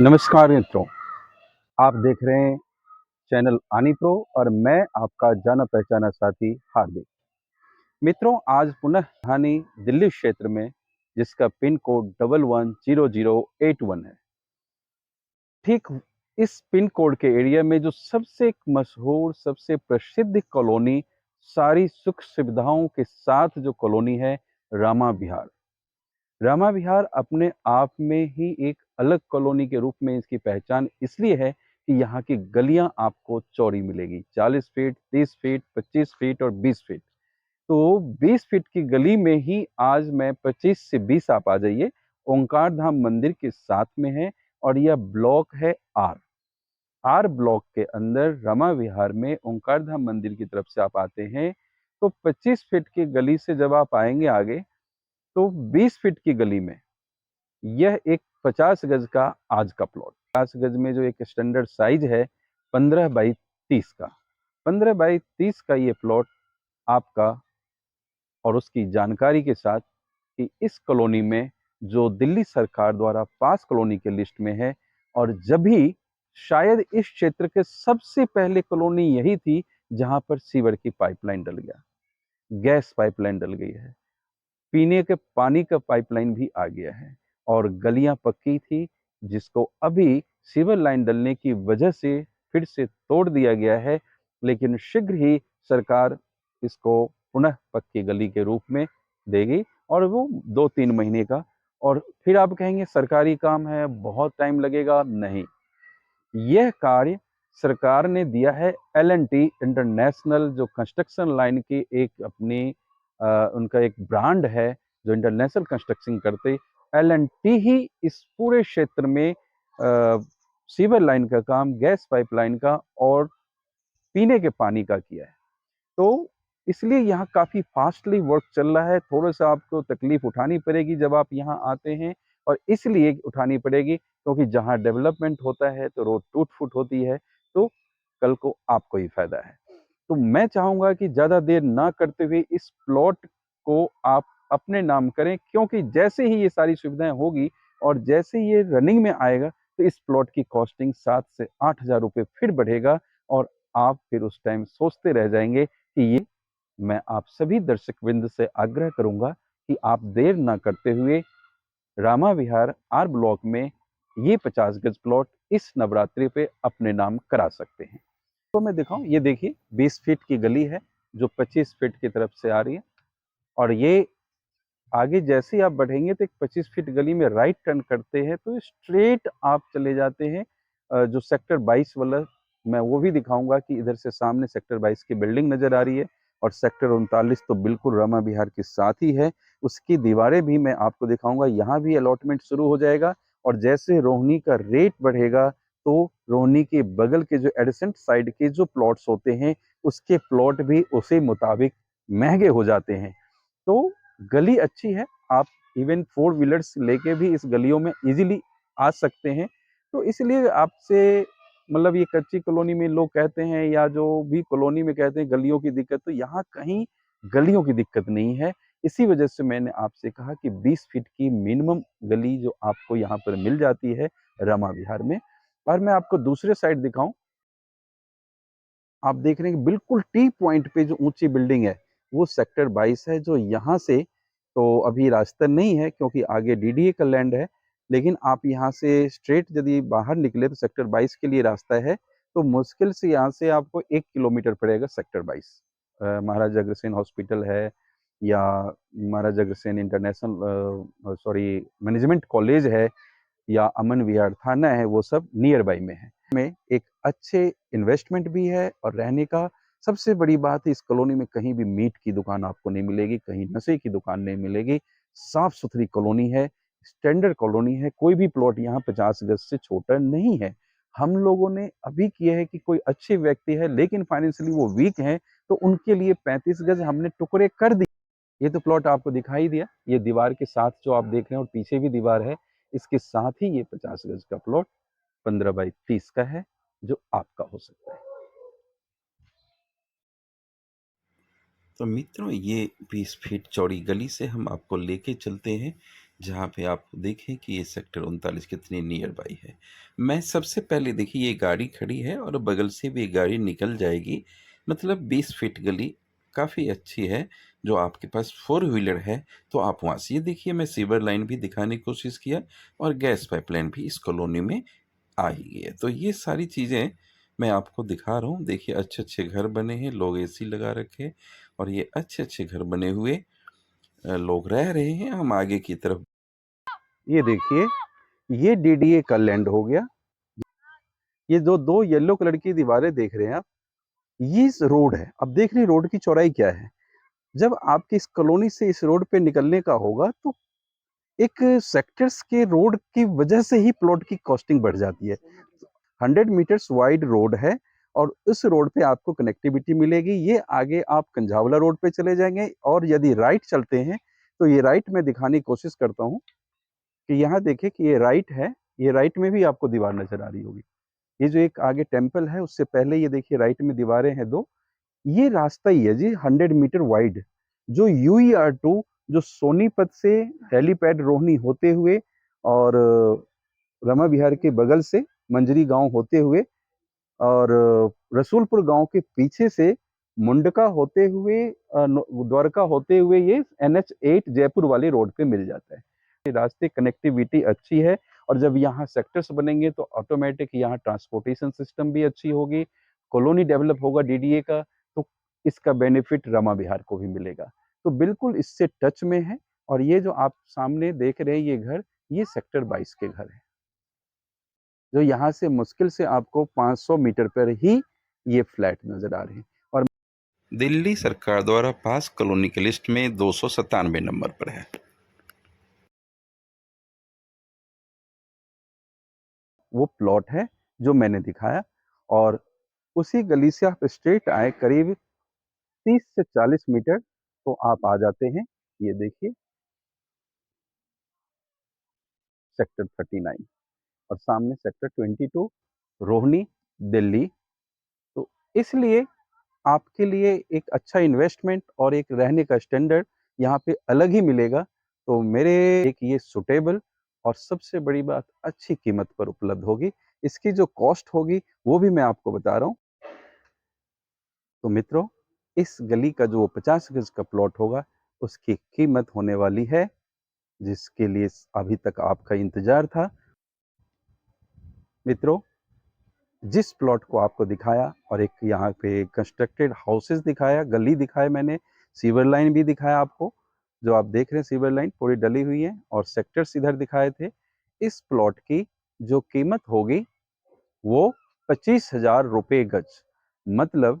नमस्कार मित्रों, आप देख रहे हैं चैनल आनी प्रो और मैं आपका जाना पहचाना साथी हार्दिक। मित्रों, आज पुनः राजधानी दिल्ली क्षेत्र में जिसका पिन कोड 110081 है, ठीक इस पिन कोड के एरिया में जो सबसे मशहूर, सबसे प्रसिद्ध कॉलोनी, सारी सुख सुविधाओं के साथ जो कॉलोनी है, रामा विहार। रामा विहार अपने आप में ही एक अलग कॉलोनी के रूप में इसकी पहचान इसलिए है कि यहाँ की गलियाँ आपको चौड़ी मिलेगी, 40 फीट, 30 फीट, 25 फीट और 20 फीट। तो 20 फीट की गली में ही आज मैं 25 से 20 आप आ जाइए, ओंकार धाम मंदिर के साथ में है और यह ब्लॉक है आर। आर ब्लॉक के अंदर रमा विहार में ओंकार धाम मंदिर की तरफ से आप आते हैं, तो 25 फीट की गली से जब आप आएंगे आगे, तो 20 फीट की गली में यह एक 50 गज का आज का प्लॉट, 50 गज में जो एक स्टैंडर्ड साइज है 15 बाई 30 का, 15 बाई 30 का ये प्लॉट आपका, और उसकी जानकारी के साथ कि इस कॉलोनी में जो दिल्ली सरकार द्वारा पास कॉलोनी के लिस्ट में है, और जब भी शायद इस क्षेत्र के सबसे पहले कॉलोनी यही थी जहां पर सीवर की पाइपलाइन डल गया, गैस पाइपलाइन डल गई है, पीने के पानी का पाइपलाइन भी आ गया है और गलियां पक्की थी जिसको अभी सीवर लाइन डलने की वजह से फिर से तोड़ दिया गया है। लेकिन शीघ्र ही सरकार इसको पुनः पक्की गली के रूप में देगी और वो 2-3 महीने का। और फिर आप कहेंगे सरकारी काम है, बहुत टाइम लगेगा। नहीं, यह कार्य सरकार ने दिया है L&T इंटरनेशनल, जो कंस्ट्रक्शन लाइन की एक अपनी उनका एक ब्रांड है जो इंटरनेशनल कंस्ट्रक्शन करते। L&T ही इस पूरे क्षेत्र में सीवर लाइन का काम, गैस पाइपलाइन का और पीने के पानी का किया है। तो इसलिए यहाँ काफ़ी फास्टली वर्क चल रहा है। थोड़ा-सा आपको तकलीफ उठानी पड़ेगी जब आप यहाँ आते हैं, और इसलिए उठानी पड़ेगी क्योंकि जहाँ डेवलपमेंट होता है तो रोड टूट-फूट होती है, तो कल को आपको ही फ़ायदा है। तो मैं चाहूँगा कि ज़्यादा देर ना करते हुए इस प्लॉट को आप अपने नाम करें, क्योंकि जैसे ही ये सारी सुविधाएँ होगी और जैसे ही ये रनिंग में आएगा, तो इस प्लॉट की कॉस्टिंग 7 से 8,000 रुपए फिर बढ़ेगा और आप फिर उस टाइम सोचते रह जाएँगे कि ये। मैं आप सभी दर्शक-वृंद से आग्रह करूँगा कि आप देर ना करते हुए रामा विहार आर ब्लॉक में ये 50 गज प्लॉट इस नवरात्रि पे अपने नाम करा सकते हैं। तो मैं दिखाऊँ, ये देखिए 20 फीट की गली है जो 25 फीट की तरफ से आ रही है, और ये आगे जैसे ही आप बढ़ेंगे तो एक 25 फीट गली में राइट टर्न करते हैं तो स्ट्रेट आप चले जाते हैं जो सेक्टर 22 वाला, मैं वो भी दिखाऊंगा कि इधर से सामने सेक्टर 22 की बिल्डिंग नजर आ रही है, और सेक्टर 39 तो बिल्कुल रमा विहार के साथ ही है। उसकी दीवारें भी मैं आपको दिखाऊंगा, यहाँ भी अलॉटमेंट शुरू हो जाएगा। और जैसे रोहिणी का रेट बढ़ेगा तो रोहिणी के बगल के जो एडसेंट साइड के जो प्लॉट्स होते हैं उसके प्लॉट भी उसी मुताबिक महंगे हो जाते हैं। तो गली अच्छी है, आप इवन फोर व्हीलर्स लेके भी इस गलियों में इजीली आ सकते हैं। तो इसलिए आपसे, मतलब ये कच्ची कॉलोनी में लोग कहते हैं या जो भी कॉलोनी में कहते हैं गलियों की दिक्कत, तो यहाँ कहीं गलियों की दिक्कत नहीं है। इसी वजह से मैंने आपसे कहा कि 20 फीट की मिनिमम गली जो आपको यहाँ पर मिल जाती है रमा विहार में। और मैं आपको दूसरे साइड दिखाऊं, आप देख रहे हैं कि बिल्कुल टी पॉइंट पे जो ऊंची बिल्डिंग है वो सेक्टर 22 है, जो यहाँ से तो अभी रास्ता नहीं है क्योंकि आगे डीडीए का लैंड है। लेकिन आप यहाँ से स्ट्रेट यदि बाहर निकले तो सेक्टर 22 के लिए रास्ता है। तो मुश्किल से यहाँ से आपको 1 किलोमीटर पड़ेगा सेक्टर 22। महाराजा अग्रसेन हॉस्पिटल है, या Maharaja Agrasen international sorry management college है, या अमन विहार थाना है, वो सब नियर बाई में है। में एक अच्छे इन्वेस्टमेंट भी है और रहने का सबसे बड़ी बात है, इस कॉलोनी में कहीं भी मीट की दुकान आपको नहीं मिलेगी, कहीं नशे की दुकान नहीं मिलेगी। साफ सुथरी कॉलोनी है, स्टैंडर्ड कॉलोनी है। कोई भी प्लॉट यहाँ 50 गज से छोटा नहीं है। हम लोगों ने अभी किया है कि कोई अच्छे व्यक्ति है लेकिन फाइनेंशियली वो वीक हैं, तो उनके लिए 35 गज हमने टुकड़े कर दिए। ये तो प्लॉट आपको दिखाई दिया, ये दीवार के साथ जो आप देख रहे हैं और पीछे भी दीवार है, इसके साथ ही ये 50 गज का प्लॉट 15 बाई 30 का है जो आपका हो सकता है। तो मित्रों, ये 20 फीट चौड़ी गली से हम आपको लेके चलते हैं जहाँ पे आप देखें कि ये सेक्टर 39 कितनी नियर बाई है। मैं सबसे पहले देखिए ये गाड़ी खड़ी है और बगल से भी एक गाड़ी निकल जाएगी, मतलब 20 फीट गली काफ़ी अच्छी है। जो आपके पास फोर व्हीलर है तो आप वहाँ से, ये देखिए मैं सीवर लाइन भी दिखाने की कोशिश किया और गैस पाइपलाइन भी इस कॉलोनी में आ ही गई है। तो ये सारी चीज़ें मैं आपको दिखा रहा हूँ। देखिए अच्छे अच्छे घर बने हैं, लोग एसी लगा रखे और ये अच्छे अच्छे घर बने हुए लोग रह रहे हैं। हम आगे की तरफ, ये देखिए, ये डीडीए का लैंड हो गया। ये जो दो येलो कलर की दीवारें देख रहे हैं आप, ये इस रोड है। अब देख रहे हैं रोड की चौड़ाई क्या है। जब आपकी इस कॉलोनी से इस रोड पे निकलने का होगा तो एक सेक्टर्स के रोड की वजह से ही प्लॉट की कॉस्टिंग बढ़ जाती है। 100 मीटर्स वाइड रोड है और इस रोड पे आपको कनेक्टिविटी मिलेगी। ये आगे आप कंझावला रोड पे चले जाएंगे और यदि राइट चलते हैं तो ये राइट में दिखाने की कोशिश करता हूँ कि यहाँ देखिए कि ये राइट है। ये राइट में भी आपको दीवार नजर आ रही होगी। ये जो एक आगे टेम्पल है उससे पहले ये देखिए राइट में दीवारें हैं दो। ये रास्ता ही है जी 100 मीटर वाइड, जो UER2 जो सोनीपत से हेलीपैड रोहिणी होते हुए और रमा विहार के बगल से मंजरी गांव होते हुए और रसूलपुर गांव के पीछे से मुंडका होते हुए द्वारका होते हुए ये NH8 जयपुर वाली रोड पे मिल जाता है। ये रास्ते कनेक्टिविटी अच्छी है और जब यहाँ सेक्टर्स बनेंगे तो ऑटोमेटिक यहाँ ट्रांसपोर्टेशन सिस्टम भी अच्छी होगी, कॉलोनी डेवलप होगा डीडीए का, तो इसका बेनिफिट रमा विहार को भी मिलेगा। तो बिल्कुल इससे टच में है। और ये जो आप सामने देख रहे हैं ये घर, ये सेक्टर 22 के घर है, जो यहाँ से मुश्किल से आपको 500 मीटर पर ही ये फ्लैट नजर आ रहे हैं। और दिल्ली सरकार द्वारा पास कॉलोनी की लिस्ट में 297 नंबर पर है। वो प्लॉट है जो मैंने दिखाया और उसी गली से आप स्ट्रेट आए करीब 30 से 40 मीटर तो आप आ जाते हैं। ये देखिए सेक्टर 39 और सामने सेक्टर 22 रोहिणी दिल्ली। तो इसलिए आपके लिए एक अच्छा इन्वेस्टमेंट और एक रहने का स्टैंडर्ड यहाँ पे अलग ही मिलेगा। तो मेरे एक ये सुटेबल और सबसे बड़ी बात अच्छी कीमत पर उपलब्ध होगी। इसकी जो कॉस्ट होगी वो भी मैं आपको बता रहा हूँ। तो मित्रों, इस गली का जो 50 गज का प्लॉट होगा उसकी कीमत होने वाली है, जिसके लिए अभी तक आपका इंतजार था। मित्रों, जिस प्लॉट को आपको दिखाया और एक यहाँ पे कंस्ट्रक्टेड हाउसेस दिखाया, गली दिखाया मैंने, सीवर लाइन भी दिखाया आपको, जो आप देख रहे हैं सीवर लाइन पूरी डली हुई है और सेक्टर्स इधर दिखाए थे। इस प्लॉट की जो कीमत होगी वो 25,000 रुपये गज, मतलब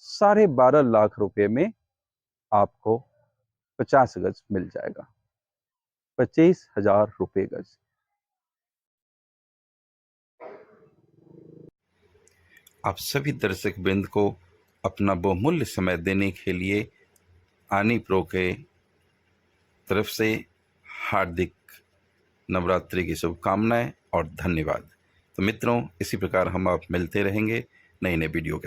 12.5 लाख रुपए में आपको 50 गज मिल जाएगा। 25,000 रुपये गज। आप सभी दर्शक वृंद को अपना बहुमूल्य समय देने के लिए आनी प्रो के तरफ से हार्दिक नवरात्रि की शुभकामनाएं और धन्यवाद। तो मित्रों, इसी प्रकार हम आप मिलते रहेंगे नई नई वीडियो के साथ।